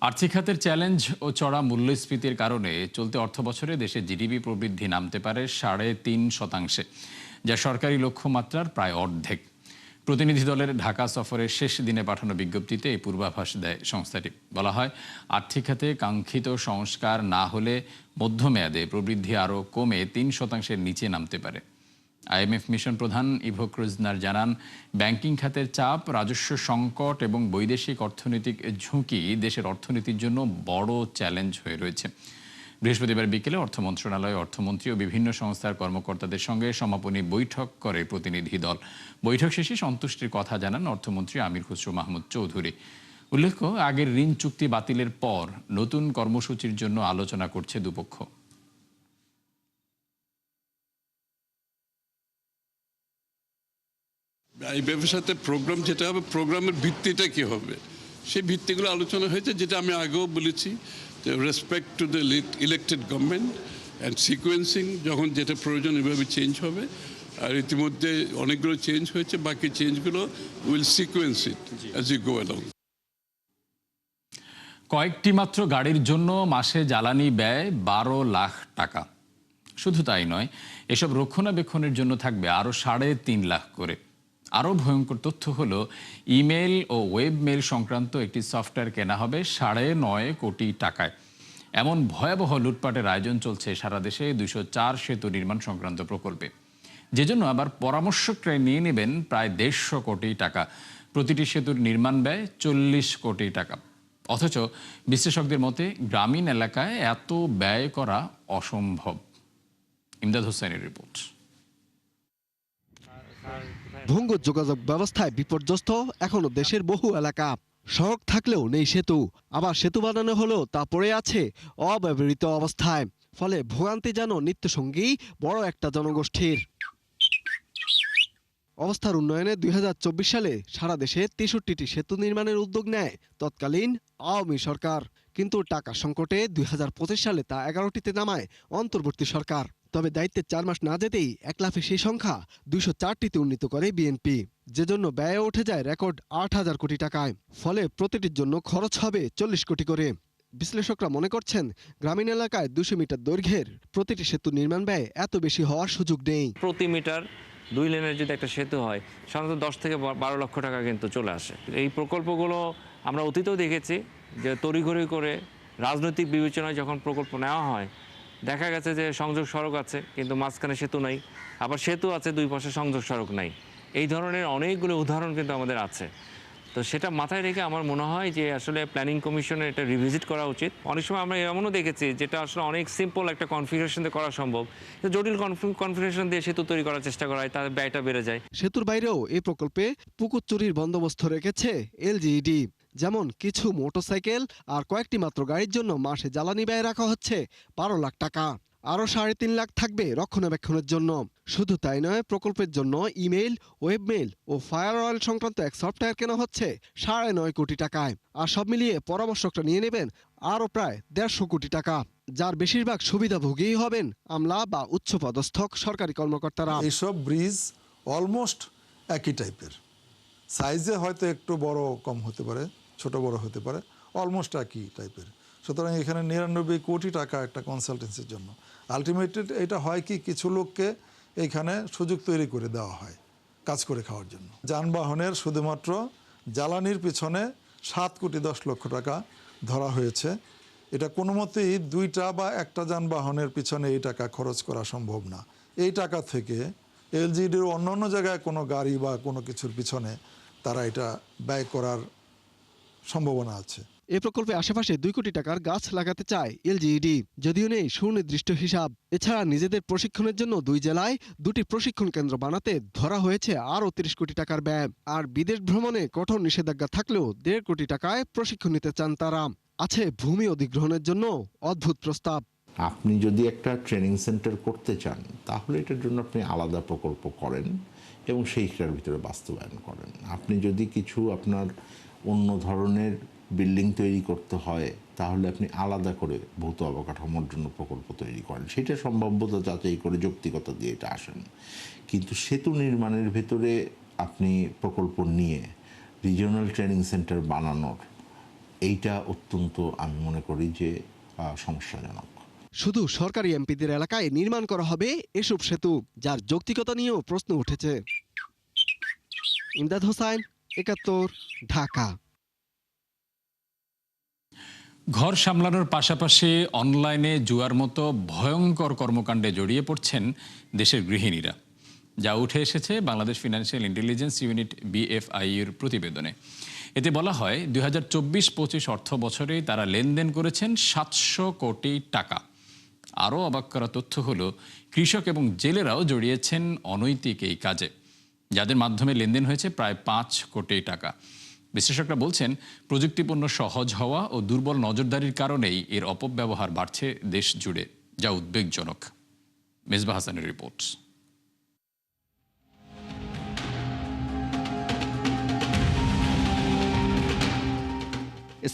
আর্থিক খাতের চ্যালেঞ্জ ও চড়া মূল্যস্ফীতির কারণে চলতি অর্থবছরে দেশে জিডিপি প্রবৃদ্ধি নামতে পারে ৩.৫%, যা সরকারি লক্ষ্যমাত্রার প্রায় অর্ধেক। প্রতিনিধি দলের ঢাকা সফরের শেষ দিনে পাঠানো বিজ্ঞপ্তিতে এই পূর্বাভাস দেয় সংস্থাটি। বলা হয়, আর্থিক খাতে কাঙ্ক্ষিত সংস্কার না হলে মধ্যমেয়াদে প্রবৃদ্ধি আরও কমে ৩%-এর নিচে নামতে পারে। আইএমএফ মিশন প্রধান ইভো ক্রুজনার জানান, ব্যাংকিং খাতের চাপ, রাজস্ব সংকট এবং বৈদেশিক অর্থনৈতিক ঝুঁকি দেশের অর্থনীতির জন্য বড় চ্যালেঞ্জ হয়ে রয়েছে। বৃহস্পতিবার বিকেলে অর্থ মন্ত্রণালয়ে অর্থমন্ত্রী ও বিভিন্ন সংস্থার কর্মকর্তাদের সঙ্গে সমাপনী বৈঠক করে প্রতিনিধি দল। বৈঠক শেষে সন্তুষ্টির কথা জানান অর্থমন্ত্রী আমির খসরু মাহমুদ চৌধুরী। উল্লেখ্য, আগের ঋণ চুক্তি বাতিলের পর নতুন কর্মসূচির জন্য আলোচনা করছে দুপক্ষ। আইএমএফের সাথে প্রোগ্রাম যেটা হবে, প্রোগ্রামের ভিত্তিটা কি হবে সেই ভিত্তিগুলো আলোচনা হয়েছে, যেটা আমি আগেও বলেছি, respect to the elected government and sequencing, যখন যেটা প্রয়োজন এভাবে চেঞ্জ হবে। আর ইতিমধ্যে অনেকগুলো চেঞ্জ হয়েছে, বাকি চেঞ্জগুলো will sequence it as you go along. কয়েকটি মাত্র গাড়ির জন্য মাসে জ্বালানি ব্যয় ১২ লাখ টাকা। শুধু তাই নয়, এসব রক্ষণাবেক্ষণের জন্য থাকবে আরও ৩.৫ লাখ করে। আরও ভয়ঙ্কর তথ্য হলো, ইমেল ও ওয়েব মেল সংক্রান্ত একটি সফটওয়্যার কেনা হবে ৯.৫ কোটি টাকায়। এমন ভয়াবহ লুটপাটের আয়োজন চলছে সারা দেশে ২০৪ সেতু নির্মাণ সংক্রান্ত প্রকল্পে, যেজন্য আবার পরামর্শকরা নিয়ে নেবেন প্রায় ১৫০ কোটি টাকা। প্রতিটি সেতুর নির্মাণ ব্যয় ৪০ কোটি টাকা। অথচ বিশ্লেষকদের মতে গ্রামীণ এলাকায় এত ব্যয় করা অসম্ভব। ইমদাদ হোসেনের রিপোর্ট। ভঙ্গুর যোগাযোগ ব্যবস্থায় বিপর্যস্ত এখনো দেশের বহু এলাকা। সড়ক থাকলেও নেই সেতু, আবার সেতু বানানো হলেও তা পড়ে আছে অব্যবহৃত অবস্থায়। ফলে ভোগান্তি যেন নিত্যসঙ্গী বড় একটা জনগোষ্ঠীর। অবস্থার উন্নয়নে ২০২৪ সালে সারা দেশে ৬৩টি সেতু নির্মাণের উদ্যোগ নেয় তৎকালীন আওয়ামী সরকার। কিন্তু টাকা সংকটে ২০২৫ সালে তা ১১টিতে নামায় অন্তর্বর্তী সরকার। তবে দায়িত্বের ৪ মাস না যেতেই একলাফে সেই সংখ্যা ২০৪টিতে উন্নীত করে বিএনপি, যেজন্য ব্যয় উঠে যায় রেকর্ড ৮,০০০ কোটি টাকায়। ফলে প্রতিটির জন্য খরচ হবে ৪০ কোটি করে। বিশ্লেষকরা মনে করছেন, গ্রামীণ এলাকায় ২০০ মিটার দৈর্ঘ্যের প্রতিটি সেতু নির্মাণ ব্যয় এত বেশি হওয়ার সুযোগ নেই। প্রতি মিটার 2 লেনের যদি একটা সেতু হয়, সাধারণত 10 থেকে 12 লক্ষ টাকা কিন্তু চলে আসে। এই প্রকল্পগুলো আমরা অতীতেও দেখেছি যে তড়িঘড়ি করে রাজনৈতিক বিবেচনায় যখন প্রকল্প নেওয়া হয়, দেখা গেছে যে সংযোগ সড়ক আছে কিন্তু মাঝখানে সেতু নাই, আবার সেতু আছে দুই পাশে সংযোগ সড়ক নাই। এই ধরনের অনেকগুলো উদাহরণ কিন্তু আমাদের আছে। তো সেটা মাথায় রেখে আমার মনে হয় যে আসলে প্ল্যানিং কমিশনের এটা রিভিজিট করা উচিত। অনেক সময় আমরা এমনও দেখেছি যেটা আসলে অনেক সিম্পল একটা কনফিগারেশন দিয়ে করা সম্ভব, জটিল কনফিগারেশন দিয়ে সেতু তৈরি করার চেষ্টা করা হয়, তার ব্যয়টা বেড়ে যায়। সেতুর বাইরেও এই প্রকল্পে পুকুর চুরির বন্দোবস্ত রেখেছে এলজিইডি। যেমন কিছু মোটরসাইকেল আর কয়েকটি মাত্র গাড়ির জন্য মাসে জ্বালানি ব্যয় রাখা হচ্ছে ১২ লাখ টাকা। আরও ৩.৫ লাখ থাকবে রক্ষণাবেক্ষণের জন্য। শুধু তাই নয়, প্রকল্পের জন্য ইমেইল, ওয়েবমেল ও ফায়ার অয়েল সংক্রান্ত এক সফটওয়্যার কেনা হচ্ছে ৯.৫ কোটি টাকায়। আর সব মিলিয়ে পরামর্শকরা নিয়ে নেবেন আরও প্রায় ১৫০ কোটি টাকা, যার বেশিরভাগ সুবিধাভোগী হবেন আমলা বা উচ্চপদস্থ সরকারি কর্মকর্তারা। এইসব ব্রিজ অলমোস্ট একই টাইপের, সাইজে হয়তো একটু বড় কম হতে পারে, ছোট বড় হতে পারে, অলমোস্ট একই টাইপের। সুতরাং এখানে ৯৯ কোটি টাকা একটা কনসালটেন্সির জন্য। আলটিমেটলি এটা হয় কি, কিছু লোককে এইখানে সুযোগ তৈরি করে দেওয়া হয় কাজ করে খাওয়ার জন্য। যানবাহনের শুধুমাত্র জ্বালানির পিছনে ৭,১০,০০,০০০ টাকা ধরা হয়েছে। এটা কোনো মতেই 2টা বা 1টা যানবাহনের পিছনে এই টাকা খরচ করা সম্ভব না। এই টাকা থেকে এলজিডির অন্য জায়গায় কোনো গাড়ি বা কোনো কিছুর পিছনে তারা এটা ব্যয় করার সম্ভাবনা আছে। এই প্রকল্পে আশেপাশে ২ কোটি টাকার গাছ লাগাতে চায় এলজিইডি, যদিও নেই সুনির্দিষ্ট হিসাব। এছাড়া নিজেদের প্রশিক্ষণের জন্য 2 জেলায় 2টি প্রশিক্ষণ কেন্দ্র বানাতে ধরা হয়েছে আরও ৩০ কোটি টাকার ব্যয়। আর বিদেশ ভ্রমণে কঠোর নিষেধাজ্ঞা থাকলেও ১.৫ কোটি টাকায় প্রশিক্ষণ নিতে চান তারা। আছে ভূমি অধিগ্রহণের জন্য অদ্ভুত প্রস্তাব। আপনি যদি একটা ট্রেনিং সেন্টার করতে চান, তাহলে এটার জন্য আপনি আলাদা প্রকল্প করেন এবং সেইটার ভিতরে বাস্তবায়ন করেন। আপনি যদি কিছু আপনার অন্য ধরনের বিল্ডিং তৈরি করতে হয়, তাহলে আপনি আলাদা করে ভৌত অবকাঠামোর জন্য প্রকল্প তৈরি করেন। সেটা সম্ভাব্যতা যাচাই করে যৌক্তিকতা দিয়ে এটা আসেন। কিন্তু সেতু নির্মাণের ভেতরে আপনি প্রকল্প নিয়ে রিজিওনাল ট্রেনিং সেন্টার বানানোর এইটা অত্যন্ত আমি মনে করি যে সমস্যাজনক। শুধু সরকারি এমপিদের এলাকায় নির্মাণ করা হবে এসব সেতু, যার যৌক্তিকতা নিয়েও প্রশ্ন উঠেছে। ইমদাদ হোসাইন, ৭১, ঢাকা। ঘর সামলানোর পাশাপাশি অনলাইনে জুয়ার মতো ভয়ঙ্কর কর্মকাণ্ডে জড়িয়ে পড়ছেন দেশের গৃহিণীরা, যা উঠে এসেছে বাংলাদেশ ফিনান্সিয়াল ইন্টেলিজেন্স ইউনিট BFI-এর প্রতিবেদনে। এতে বলা হয় 2024-25 অর্থ বছরে তারা লেনদেন করেছেন 700 কোটি টাকা। আরও অবাক করা তথ্য হলো কৃষক এবং জেলেরাও জড়িয়েছেন অনৈতিক এই কাজে, যাদের মাধ্যমে লেনদেন হয়েছে প্রায় 5 কোটি টাকা। বিশ্লেষকরা বলছেন প্রযুক্তিপণ্য সহজ হওয়া ও দুর্বল নজরদারির কারণেই এর অপব্যবহার বাড়ছে দেশ জুড়ে, যা উদ্বেগজনক। মেজবা হাসানের রিপোর্ট।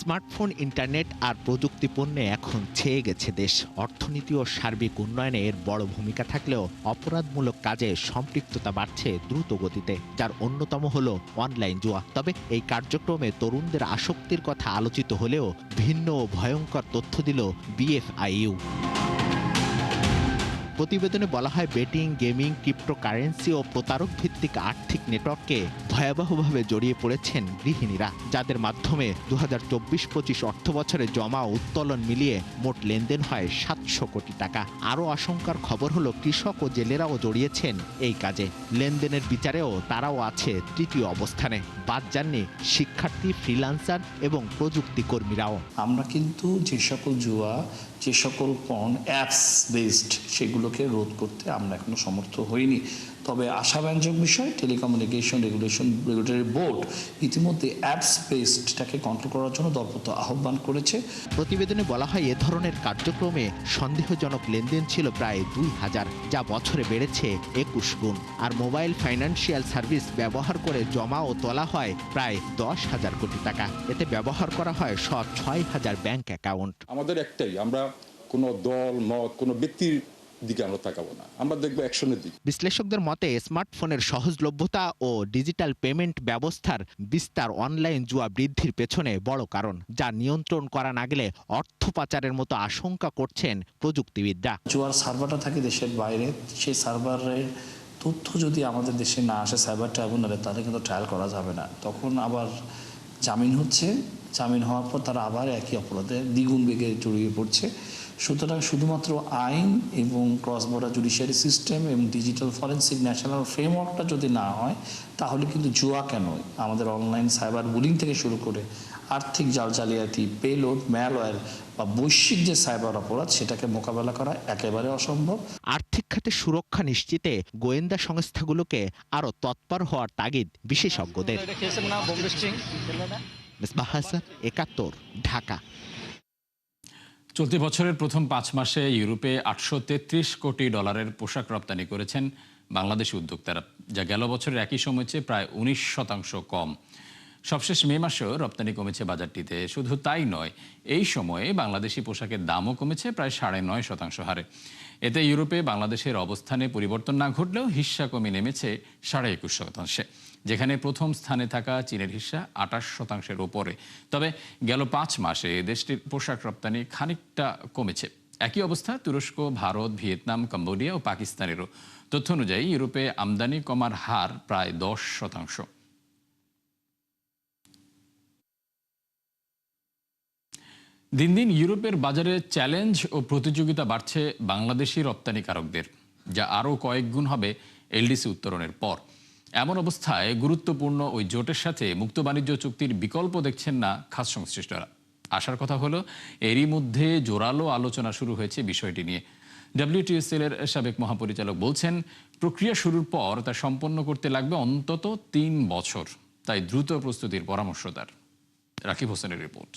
স্মার্টফোন, ইন্টারনেট আর প্রযুক্তি পণ্যে এখন ছেয়ে গেছে দেশ। অর্থনীতি ও সার্বিক উন্নয়নে এর বড় ভূমিকা থাকলেও অপরাধমূলক কাজে সম্পৃক্ততা বাড়ছে দ্রুত গতিতে, যার অন্যতম হলো অনলাইন জুয়া। তবে এই কার্যক্রমে তরুণদের আসক্তির কথা আলোচিত হলেও ভিন্ন ও ভয়ঙ্কর তথ্য দিল BFIU। প্রতিবেদনে বলা হয়, বেটিং, গেমিং, ক্রিপ্টোকারেন্সি ও প্রতারক ভিত্তিক আর্থিক নেটওয়ার্কে ভয়াবহভাবে জড়িয়ে পড়েছেন গৃহিণীরা, যাদের মাধ্যমে 2024-25 অর্থ বছরে জমা ও উত্তোলন মিলিয়ে মোট লেনদেন হয় 700 কোটি টাকা। আরও আশঙ্কার খবর হলো কৃষক ও জেলেরাও জড়িয়েছেন এই কাজে। লেনদেনের বিচারেও তারাও আছে তৃতীয় অবস্থানে। বাদ যাননি শিক্ষার্থী, ফ্রিল্যান্সার এবং প্রযুক্তি কর্মীরাও। আমরা কিন্তু যে সকল জুয়া, যে সকল পর্ন অ্যাপস বেসড, সেগুলোকে রোধ করতে আমরা এখনো সমর্থ হইনি। তবে আশাব্যঞ্জক বিষয়, টেলিকমিউনিকেশন রেগুলেটরি বোর্ড ইতিমধ্যে অ্যাপস বেসডটাকে কন্ট্রোল করার জন্য দলবদ্ধ আহ্বান করেছে। প্রতিবেদনে বলা হয়, এ ধরনের কার্যক্রমে সন্দেহজনক লেনদেন ছিল প্রায় 2000, যা বছরে বেড়েছে 21 গুণ। আর মোবাইল ফাইন্যান্সিয়াল সার্ভিস ব্যবহার করে জমা ও তোলা হয় প্রায় 10,000 কোটি টাকা। এতে ব্যবহার করা হয় 6,000 ব্যাংক অ্যাকাউন্ট। আমাদের একটাই, আমরা কোনো দল, মত, কোনো ব্যক্তির দিকে আমরা তাকাবো না, আমরা দেখবো অ্যাকশনের দিকে। বিশ্লেষকদের মতে স্মার্টফোনের সহজলভ্যতা ও ডিজিটাল পেমেন্ট ব্যবস্থার বিস্তার অনলাইন জুয়া বৃদ্ধির পেছনে বড় কারণ, যা নিয়ন্ত্রণ করা না গেলে অর্থ পাচারের মতো আশঙ্কা করছেন প্রযুক্তিবিদরা। জুয়ার সার্ভারটা থাকে দেশের বাইরে, সেই সার্ভারের তথ্য যদি আমাদের দেশে না আসে সাইবার ট্রাইব্যুনালে, তাহলে কিন্তু ট্রায়াল করা যাবে না। তখন আবার জামিন হচ্ছে, জামিন হওয়ার পর তারা আবার একই অপরাধে দ্বিগুণ বেগে জড়িয়ে পড়ছে। সুতরাং শুধুমাত্র আইন এবং ক্রস বর্ডার জুডিশিয়ারি সিস্টেম এবং ডিজিটাল ফরেন্সিক ন্যাশনাল ফ্রেমওয়ার্কটা যদি না হয়, তাহলে কিন্তু জুয়া কেন, আমাদের অনলাইন সাইবার বুলিং থেকে শুরু করে আর্থিক জাল জালিয়াতি, পেলোড, ম্যালওয়্যার বা বৈশ্বিক যে সাইবার অপরাধ, সেটাকে মোকাবেলা করা একেবারে অসম্ভব। আর্থিক খাতে সুরক্ষা নিশ্চিতে গোয়েন্দা সংস্থাগুলোকে আরও তৎপর হওয়ার তাগিদ বিশেষজ্ঞদের। মেজবা হাসান, ৭১, ঢাকা। চলতি বছরের প্রথম 5 মাসে ইউরোপে $833 কোটি পোশাক রপ্তানি করেছেন বাংলাদেশি উদ্যোক্তারা, যা গেল বছরের একই সময়ের চেয়ে প্রায় 19% কম। সবশেষ মে মাসেও রপ্তানি কমেছে বাজারটিতে। শুধু তাই নয়, এই সময়ে বাংলাদেশি পোশাকের দামও কমেছে প্রায় 9.5% হারে। এতে ইউরোপে বাংলাদেশের অবস্থানে পরিবর্তন না ঘটলেও হিস্সা কমে নেমেছে 21.5%, যেখানে প্রথম স্থানে থাকা চীনের হিস্সা 28%-এর ওপরে। তবে গেল 5 মাসে দেশটির পোশাক রপ্তানি খানিকটা কমেছে। একই অবস্থা তুরস্ক, ভারত, ভিয়েতনাম, কম্বোডিয়া ও পাকিস্তানেরও। তথ্য অনুযায়ী ইউরোপে আমদানি কমার হার প্রায় 10%। দিন দিন ইউরোপের বাজারে চ্যালেঞ্জ ও প্রতিযোগিতা বাড়ছে বাংলাদেশি রপ্তানিকারকদের, যা আরও কয়েক গুণ হবে এলডিসি উত্তরণের পর। এমন অবস্থায় গুরুত্বপূর্ণ ওই জোটের সাথে মুক্ত বাণিজ্য চুক্তির বিকল্প দেখছেন না খাস সংশ্লিষ্টরা। আশার কথা হলো এরই মধ্যে জোরালো আলোচনা শুরু হয়েছে বিষয়টি নিয়ে। WTSL-এর সাবেক মহাপরিচালক বলছেন, প্রক্রিয়া শুরুর পর তা সম্পন্ন করতে লাগবে অন্তত 3 বছর। তাই দ্রুত প্রস্তুতির পরামর্শ তার। রাকিব হোসেনের রিপোর্ট।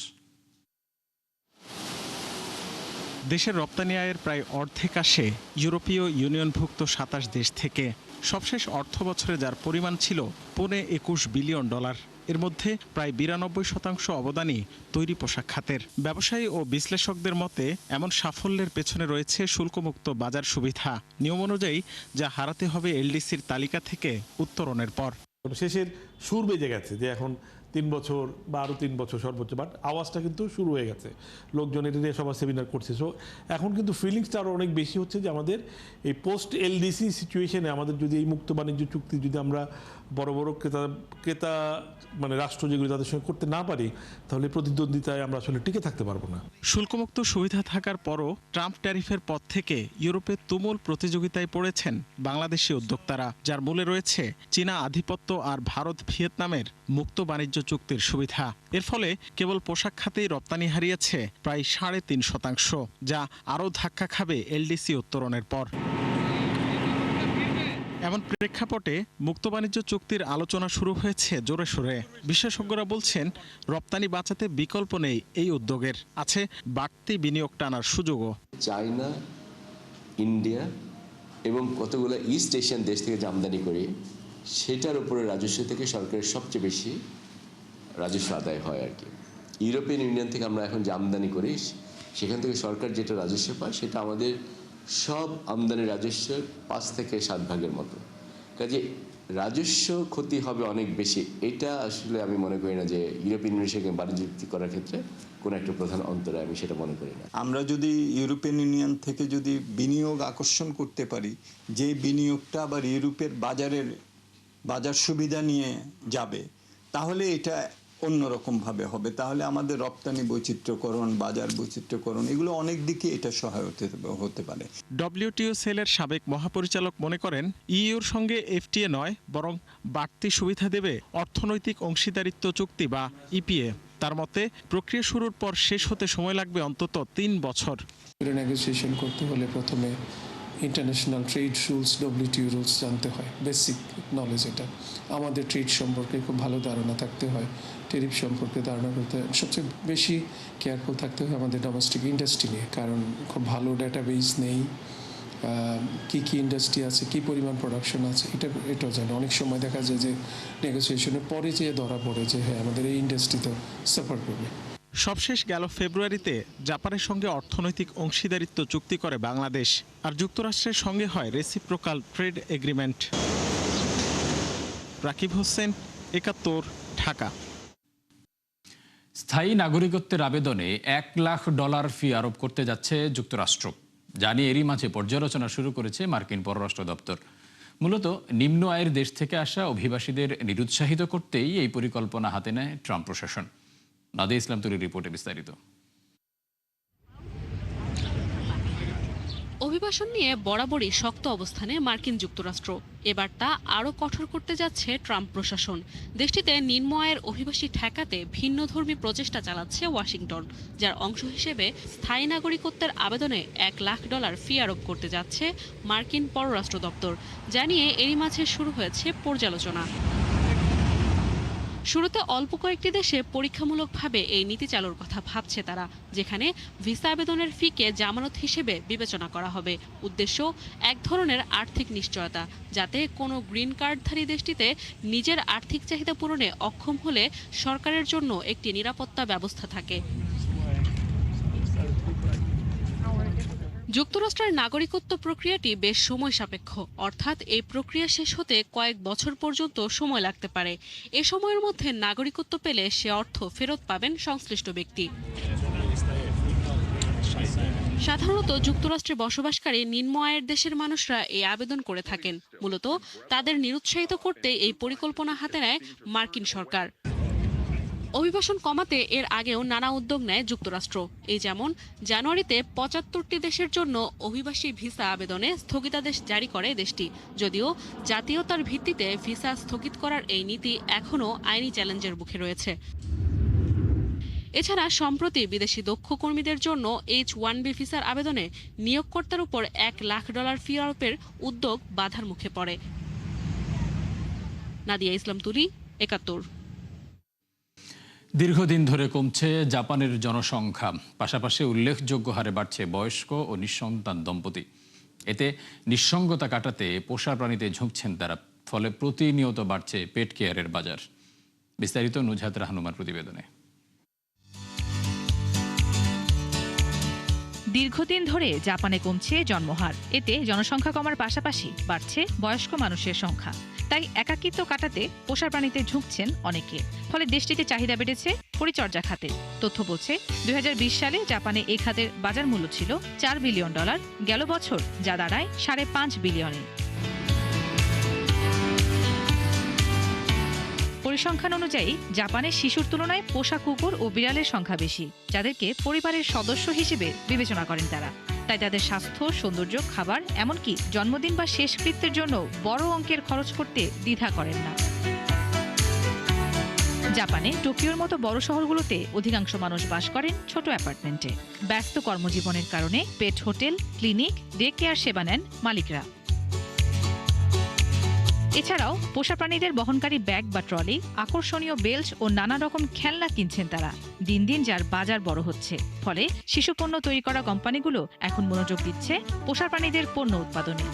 দেশের রপ্তানি আয়ের প্রায় অর্ধেক আসে ইউরোপীয় ইউনিয়নভুক্ত 27 দেশ থেকে। সবশেষ অর্থ বছরে যার পরিমাণ ছিল $21 বিলিয়ন। এর মধ্যে প্রায় 92% অবদানই তৈরি পোশাক খাতের। ব্যবসায়ী ও বিশ্লেষকদের মতে এমন সাফল্যের পেছনে রয়েছে শুল্কমুক্ত বাজার সুবিধা, নিয়ম অনুযায়ী যা হারাতে হবে এলডিসির তালিকা থেকে উত্তরণের পর। শেষের সুর বেজে গেছে যে এখন 3 বছর বা আরও 3 বছর সর্বোচ্চ, বাট আওয়াজটা কিন্তু শুরু হয়ে গেছে, লোকজন এটা নিয়ে সবার সেমিনার করছে। সো এখন কিন্তু ফিলিংসটা আরও অনেক বেশি হচ্ছে যে আমাদের এই পোস্ট এলডিসি সিচুয়েশনে আমাদের যদি এই মুক্ত বাণিজ্য চুক্তি যদি আমরা বড় বড় ক্রেতা মানে রাষ্ট্র যেগুলো তাদের সঙ্গে করতে না পারি, তাহলে প্রতিদ্বন্দ্বিতায় আমরা আসলে টিকে থাকতে পারবো না। শুল্কমুক্ত সুবিধা থাকার পরও ট্রাম্প ট্যারিফের পর থেকে ইউরোপে তুমুল প্রতিযোগিতায় পড়েছেন বাংলাদেশি উদ্যোক্তারা, যার মূলে রয়েছে চীনা আধিপত্য আর ভারত ভিয়েতনামের মুক্ত বাণিজ্য চুক্তির সুবিধা। এর ফলে কেবল পোশাক খাতেই রপ্তানি হারিয়েছে প্রায় 3.5%, যা আরও ধাক্কা খাবে এলডিসি উত্তরণের পর। এমন প্রেক্ষাপটে মুক্ত বাণিজ্য চুক্তির আলোচনা শুরু হয়েছে জোরে সোরে। বিশেষজ্ঞরা বলছেন রপ্তানি বাঁচাতে বিকল্প নেই এই উদ্যোগের, আছে বাড়তি বিনিয়োগ টানার সুযোগও। চায়না, ইন্ডিয়া এবং কতগুলো ইস্ট এশিয়ান দেশ থেকে যে আমদানি করি, সেটার উপরে রাজস্ব থেকে সরকারের সবচেয়ে বেশি রাজস্ব আদায় হয় আর কি। ইউরোপিয়ান ইউনিয়ন থেকে আমরা এখন যে আমদানি করি, সেখান থেকে সরকার যেটা রাজস্ব পায় সেটা আমাদের সব আমদানি রাজস্বের 5 থেকে 7 ভাগের মতো। কাজে রাজস্ব ক্ষতি হবে অনেক বেশি। এটা আসলে আমি মনে করি না যে ইউরোপিয়ান ইউনিয়নের সঙ্গে বাণিজ্য চুক্তি করার ক্ষেত্রে কোনো একটা প্রধান অন্তরায়, আমি সেটা মনে করি না। আমরা যদি ইউরোপিয়ান ইউনিয়ন থেকে যদি বিনিয়োগ আকর্ষণ করতে পারি, যে বিনিয়োগটা আবার ইউরোপের বাজার সুবিধা নিয়ে যাবে, তাহলে এটা অন্যরকমভাবে হবে। তাহলে আমাদের রপ্তানি বৈচিত্র্যকরণ, বাজার বৈচিত্র্যকরণ, এগুলো অনেক দিকে এটা সহায়ক হতে পারে। ডব্লিউটিও সেলের সাবেক মহাপরিচালক মনে করেন ইইউর সঙ্গে এফটিএ নয়, বরং বাড়তি সুবিধা দেবে অর্থনৈতিক অংশীদারিত্ব চুক্তি বা ইপিএ। তার মতে প্রক্রিয়া শুরুর পর শেষ হতে সময় লাগবে অন্তত 3 বছর। নেগোসিয়েশন করতে হলে প্রথমে international trade rules, WTO rules জানতে হয়, বেসিক নলেজ এটা। আমাদের ট্রেড সম্পর্কে খুব ভালো ধারণা থাকতে হয়, টেরিফ সম্পর্কে ধারণা করতে হয়। সবচেয়ে বেশি কেয়ারফুল থাকতে হয় আমাদের ডোমেস্টিক ইন্ডাস্ট্রি নিয়ে, কারণ খুব ভালো ডাটাবেস নেই, কি ইন্ডাস্ট্রি আছে, কি পরিমাণ প্রোডাকশন আছে, এটাও জানে। অনেক সময় দেখা যায় যে নেগোসিয়েশনের পরে যেয়ে ধরা পড়ে যে হ্যাঁ আমাদের এই ইন্ডাস্ট্রি তো সাফার করবে। সবশেষ গেল ফেব্রুয়ারিতে জাপানের সঙ্গে অর্থনৈতিক অংশীদারিত্ব চুক্তি করে বাংলাদেশ, আর যুক্তরাষ্ট্রের সঙ্গে হয় reciprocal trade agreement. Rakib Hossain, 71, Dhaka. স্থায়ী নাগরিকত্বের আবেদনে $1 লাখ ফি আরোপ করতে যাচ্ছে যুক্তরাষ্ট্র, জানিয়ে এরই মাঝে পর্যালোচনা শুরু করেছে মার্কিন পররাষ্ট্র দপ্তর। মূলত নিম্ন আয়ের দেশ থেকে আসা অভিবাসীদের নিরুৎসাহিত করতেই এই পরিকল্পনা হাতে নেয় ট্রাম্প প্রশাসন। নাদিয়া ইসলাম তুলির রিপোর্টে বিস্তারিত। অভিবাসন নিয়ে বরাবরই শক্ত অবস্থানে মার্কিন যুক্তরাষ্ট্র, এবার তা আরও কঠোর করতে যাচ্ছে ট্রাম্প প্রশাসন। দেশটিতে নিম্ন আয়ের অভিবাসী ঠেকাতে ভিন্নধর্মী প্রচেষ্টা চালাচ্ছে ওয়াশিংটন, যার অংশ হিসেবে স্থায়ী নাগরিকত্বের আবেদনে $1 লাখ ফি আরোপ করতে যাচ্ছে মার্কিন পররাষ্ট্র দপ্তর, জানিয়ে এরই মাঝে শুরু হয়েছে পর্যালোচনা। শুরুতে অল্প কয়েকটি দেশে পরীক্ষামূলকভাবে এই নীতি চালুর কথা ভাবছে তারা, যেখানে ভিসা আবেদনের ফিকে জামানত হিসেবে বিবেচনা করা হবে। উদ্দেশ্য এক ধরনের আর্থিক নিশ্চয়তা, যাতে কোনো গ্রিন কার্ডধারী দেশটিতে নিজের আর্থিক চাহিদা পূরণে অক্ষম হলে সরকারের জন্য একটি নিরাপত্তা ব্যবস্থা থাকে। যুক্তরাষ্ট্রের নাগরিকত্ব প্রক্রিয়াটি বেশ সময় সাপেক্ষ, অর্থাৎ এই প্রক্রিয়া শেষ হতে কয়েক বছর পর্যন্ত সময় লাগতে পারে। এ সময়ের মধ্যে নাগরিকত্ব পেলে সে অর্থ ফেরত পাবেন সংশ্লিষ্ট ব্যক্তি। সাধারণত যুক্তরাষ্ট্রে বসবাসকারী নিম্ন আয়ের দেশের মানুষরা এই আবেদন করে থাকেন। মূলত তাদের নিরুৎসাহিত করতে এই পরিকল্পনা হাতে নেয় মার্কিন সরকার। অভিবাসন কমাতে এর আগেও নানা উদ্যোগ নেয় যুক্তরাষ্ট্র। এই যেমন জানুয়ারিতে 75টি দেশের জন্য অভিবাসী ভিসা আবেদনে স্থগিতাদেশ জারি করে দেশটি, যদিও জাতীয়তার ভিত্তিতে ভিসা স্থগিত করার এই নীতি এখনও আইনি চ্যালেঞ্জের মুখে রয়েছে। এছাড়া সম্প্রতি বিদেশি দক্ষ কর্মীদের জন্য H-1B ভিসার আবেদনে নিয়োগকর্তার উপর $1 লাখ ফি আরোপের উদ্যোগ বাধার মুখে পড়ে। নাদিয়া ইসলাম তুলি, 71। দীর্ঘদিন ধরে কমছে জাপানের জনসংখ্যা, পাশাপাশি উল্লেখযোগ্য হারে বাড়ছে বয়স্ক ও নিঃসন্তান দম্পতি। এতে নিঃসঙ্গতা কাটাতে পোষা প্রাণীতে ঝুঁকছেন তারা, ফলে প্রতিনিয়ত বাড়ছে পেট কেয়ারের বাজার। বিস্তারিত নুজহাত রাহনুমার প্রতিবেদনে। দীর্ঘদিন ধরে জাপানে কমছে জন্মহার, এতে জনসংখ্যা কমার পাশাপাশি বাড়ছে বয়স্ক মানুষের সংখ্যা। তাই একাকিত্ব কাটাতে পোষা প্রাণীতে ঝুঁকছেন অনেকে। ফলে দেশটিতে চাহিদা বেড়েছে পরিচর্যা খাতে। তথ্য বলছে 2020 সালে জাপানে এই খাতের বাজার মূল্য ছিল $4 বিলিয়ন, গেল বছর যা দাঁড়ায় $5.5 বিলিয়নে। পরিসংখ্যান অনুযায়ী জাপানের শিশুর তুলনায় পোষা কুকুর ও বিড়ালের সংখ্যা বেশি, যাদেরকে পরিবারের সদস্য হিসেবে বিবেচনা করেন তারা। তাই তাদের স্বাস্থ্য, সৌন্দর্য, খাবার, এমনকি জন্মদিন বা শেষকৃত্যের জন্য বড় অঙ্কের খরচ করতে দ্বিধা করেন না। জাপানে টোকিওর মতো বড় শহরগুলোতে অধিকাংশ মানুষ বাস করেন ছোট অ্যাপার্টমেন্টে। ব্যস্ত কর্মজীবনের কারণে পেট হোটেল, ক্লিনিক, ডে কেয়ার সেবা নেন মালিকরা। এছাড়াও পোষা প্রাণীদের বহনকারী ব্যাগ বা ট্রলি, আকর্ষণীয় বেল্ট ও নানা রকম খেলনা কিনছেন তারা। দিন দিন যার বাজার বড় হচ্ছে, ফলে শিশু পণ্য তৈরি করা কোম্পানিগুলো এখন মনোযোগ দিচ্ছে পোষা প্রাণীদের পণ্য উৎপাদনে।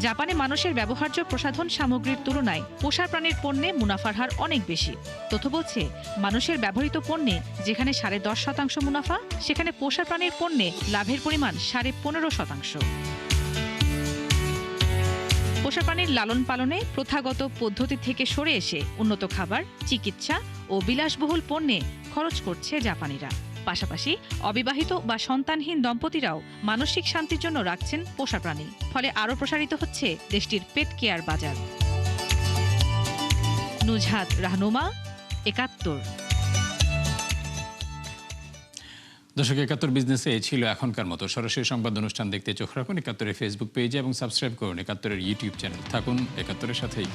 জাপানে মানুষের ব্যবহার্য প্রসাধন সামগ্রীর তুলনায় পোষা প্রাণীর পণ্যে মুনাফার হার অনেক বেশি। তথ্য বলছে মানুষের ব্যবহৃত পণ্যে যেখানে 10.5% মুনাফা, সেখানে পোষা প্রাণীর পণ্যে লাভের পরিমাণ 15.5%। পোষা প্রাণীর লালন পালনে প্রথাগত পদ্ধতি থেকে সরে এসে উন্নত খাবার, চিকিৎসা ও বিলাসবহুল পণ্যে খরচ করছে জাপানিরা। পাশাপাশি অবিবাহিত বা সন্তানহীন দম্পতিরাও মানসিক শান্তির জন্য রাখছেন পোষা প্রাণী। ফলে আরও প্রসারিত হচ্ছে দেশটির পেট কেয়ার বাজার। নুজহাত রাহনুমা, ৭১। দর্শক, ৭১ বিজনেসে এই ছিল এখনকার মতো। সরাসরি সংবাদ অনুষ্ঠান দেখতে চোখ রাখুন ৭১-এর ফেসবুক পেজে এবং সাবস্ক্রাইব করুন ৭১-এর ইউটিউব চ্যানেল। থাকুন ৭১-এর সাথেই।